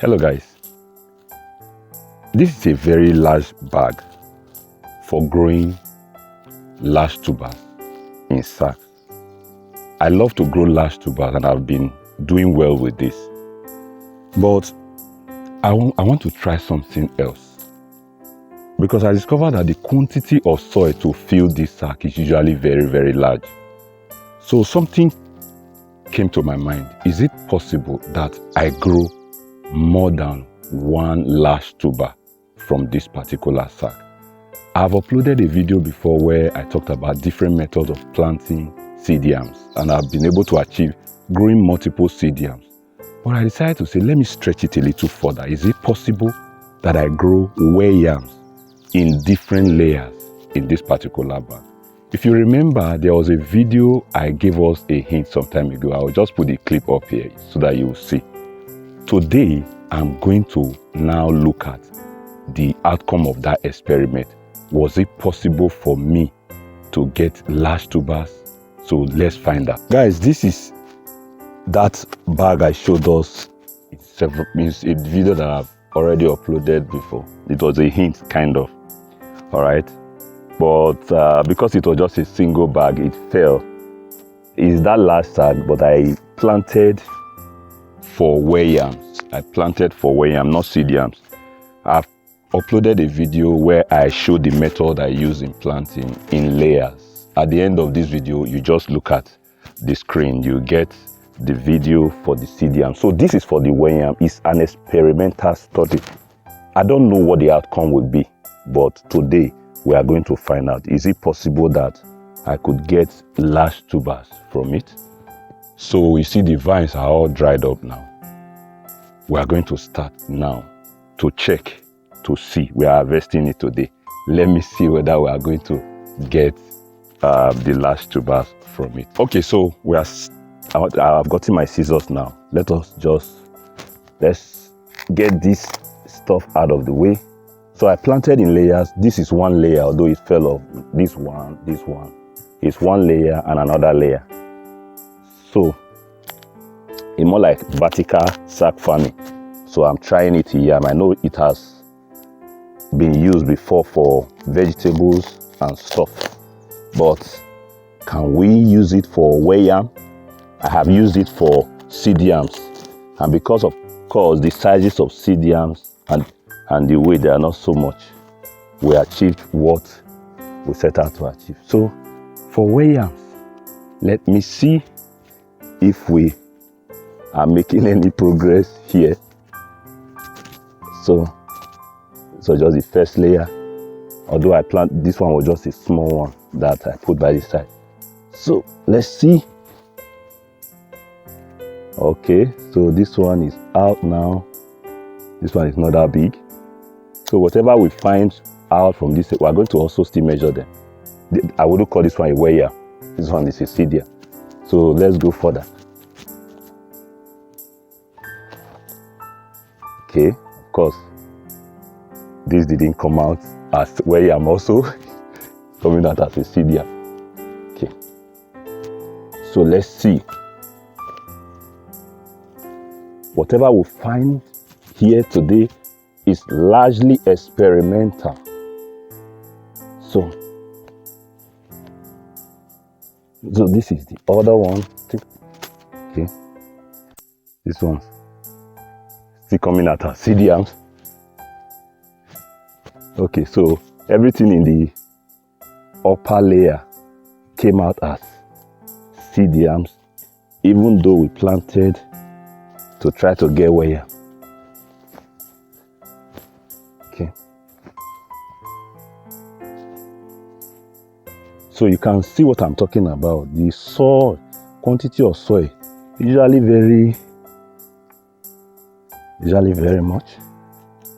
Hello guys, this is a very large bag for growing large tubers in sack. I love to grow large tubers and I've been doing well with this, but I want to try something else because I discovered that the quantity of soil to fill this sack is usually very large. So something came to my mind. Is it possible that I grow more than one large tuber from this particular sack? I've uploaded a video before where I talked about different methods of planting seed yams, and I've been able to achieve growing multiple seed yams. But I decided to say, let me stretch it a little further. Is it possible that I grow yams in different layers in this particular bag? If you remember, there was a video I gave us a hint some time ago. I'll just put the clip up here so that you will see. Today, I'm going to now look at the outcome of that experiment. Was it possible for me to get large tubers? So let's find out. Guys, this is that bag I showed us. It's a video that I've already uploaded before. It was a hint, kind of. All right. But because it was just a single bag, it fell. It's that large sack, but I planted for yams. I planted for yams, not seed yams. I've uploaded a video where I showed the method I use in planting in layers. At the end of this video, you just look at the screen, you get the video for the seed yam. So this is for the yam. It's an experimental study. I don't know what the outcome will be, but today we are going to find out. Is it possible that I could get large tubers from it? So you see the vines are all dried up now. We are going to start now to check, to see. We are harvesting it today. Let me see whether we are going to get the large tubers from it. Okay, so I've gotten my scissors now. Let's get this stuff out of the way. So I planted in layers. This is one layer, although it fell off. This one. It's one layer and another layer. So it's more like vertical sack farming. So I'm trying it here. I know it has been used before for vegetables and stuff, but can we use it for yam? I have used it for seed yams, and because of course the sizes of seed yams and the weight, they are not so much, we achieved what we set out to achieve. So for yams, let me see if we are making any progress here. So just the first layer, although I planted, this one was just a small one that I put by the side. So let's see. Okay, so this one is out now. This one is not that big. So whatever we find out from this, we are going to also still measure them. I wouldn't call this one a yam. This one is a seed yam. So let's go further. Okay, of course, this didn't come out as yam, also coming out as a seed yam. Okay, so let's see. Whatever we find here today is largely experimental. So this is the other one. Okay, this one's still coming out as seed yams. Okay, so everything in the upper layer came out as seed yams, even though we planted to try to get yam. Okay, so you can see what I'm talking about. The soil, quantity of soil, usually very much.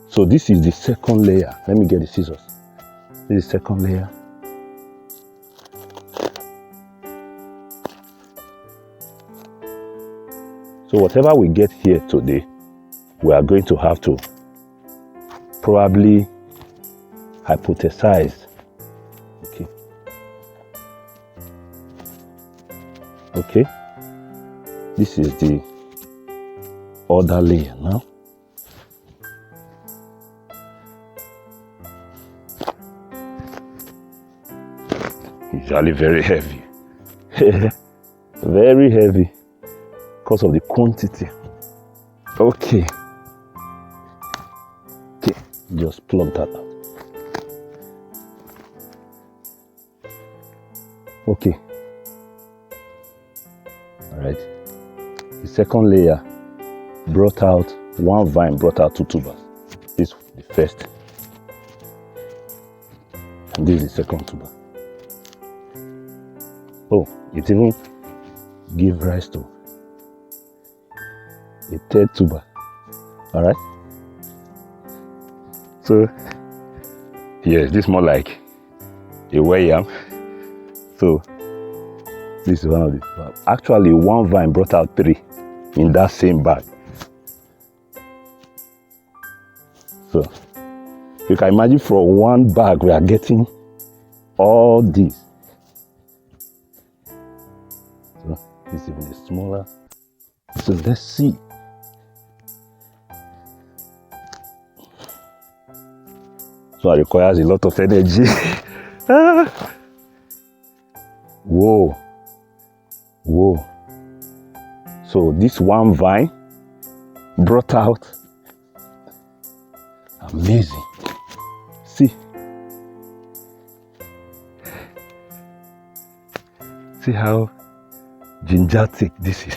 So this is the second layer. Let me get the scissors. This is the second layer. So whatever we get here today, we are going to have to probably hypothesize. Okay. This is the other layer now. usually very heavy. Very heavy because of the quantity. Okay. Okay, just plug that out. Okay. All right. The second layer brought out one vine, brought out 2 tubers. This is the first, and this is the second tuber. Oh, it even gave rise to a third tuber. All right. So yes, this is more like a yam. So this is one of the. Actually, one vine brought out 3 in that same bag. So you can imagine from one bag we are getting all these. So this is even smaller. So let's see. So it requires a lot of energy. Whoa. Whoa. So this one vine brought out, amazing. See how gingertic this is.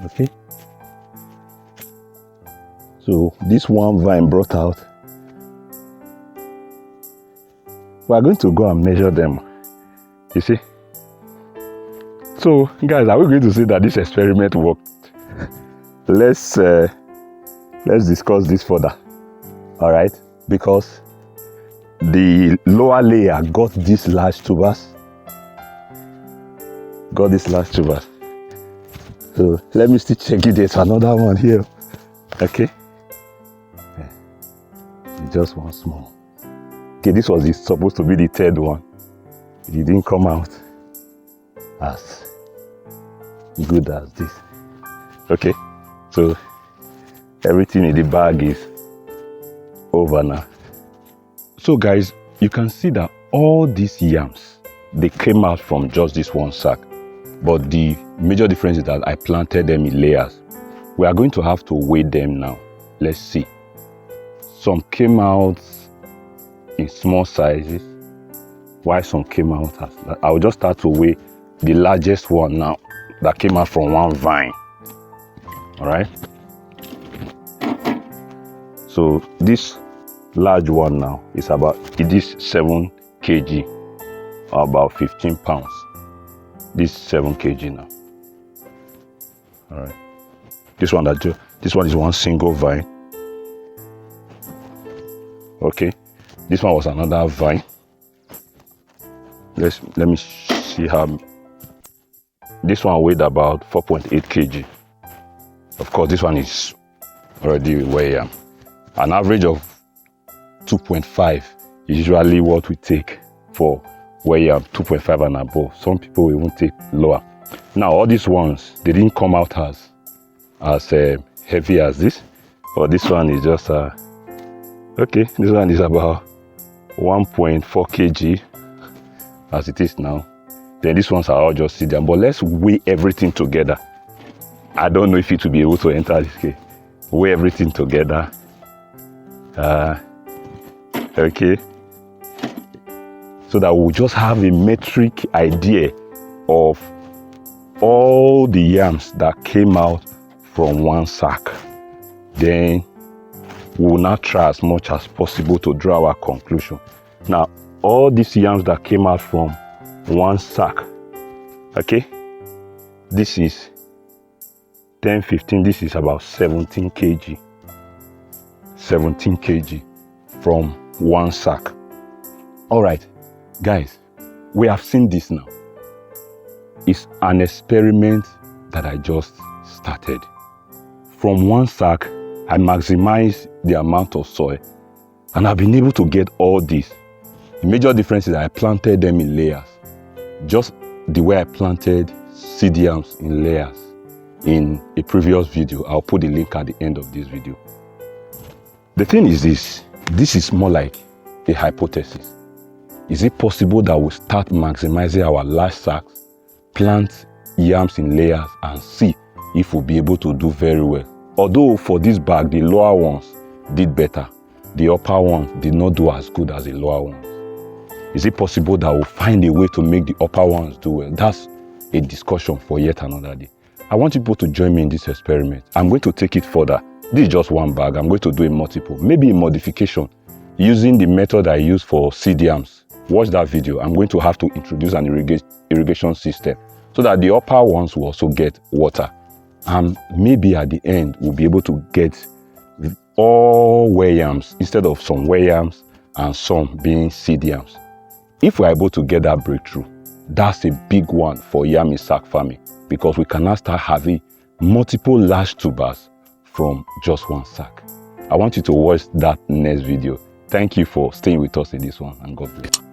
Okay. So this one vine brought out. We are going to go and measure them. You see. So guys, are we going to say that this experiment worked? Let's discuss this further. All right, because the lower layer got these large tubers. So let me still check it. There's another one here. Okay. Just one small. Okay, this was supposed to be the third one. It didn't come out as good as this. Okay, so everything in the bag is over now. So guys, you can see that all these yams, they came out from just this one sack, but the major difference is that I planted them in layers. We are going to have to weigh them now. Let's see. Some came out in small sizes, while some came out as, I'll just start to weigh the largest one now that came out from one vine. All right. So this large one now is it is 7 kg, or about 15 pounds. This 7 kg now. All right. This one is one single vine. Okay. This one was another vine. Let me see how. This one weighed about 4.8 kg. Of course, this one is already weighing. An average of 2.5 is usually what we take for weighing 2.5 and above. Some people will even take lower. Now, all these ones, they didn't come out as heavy as this, but this one is just okay. This one is about 1.4 kg as it is now. Then these ones are all just sit down. But let's weigh everything together. I don't know if it will be able to enter this case. Weigh everything together. Okay. So that we'll just have a metric idea of all the yams that came out from one sack. Then we'll now try as much as possible to draw our conclusion. Now, all these yams that came out from one sack, okay, this is 10, 15, this is about 17 kg. 17 kg from one sack. All right, guys, we have seen this now. It's an experiment that I just started. From one sack, I maximize the amount of soil, and I've been able to get all this. The major difference is that I planted them in layers, just the way I planted seed yams in layers in a previous video. I'll put the link at the end of this video. The thing is this is more like a hypothesis. Is it possible that we start maximizing our large sacks, plant yams in layers, and see if we'll be able to do very well? Although for this bag, the lower ones did better, the upper ones did not do as good as the lower ones. Is it possible that we'll find a way to make the upper ones do well? That's a discussion for yet another day. I want people to join me in this experiment. I'm going to take it further. This is just one bag. I'm going to do a multiple, maybe a modification using the method I use for seed yams. Watch that video. I'm going to have to introduce an irrigation system so that the upper ones will also get water. And maybe at the end, we'll be able to get all ware yams instead of some ware yams and some being seed yams. If we're able to get that breakthrough, that's a big one for Yam-in-Sack farming, because we can now start having multiple large tubers from just one sack. I want you to watch that next video. Thank you for staying with us in this one, and God bless.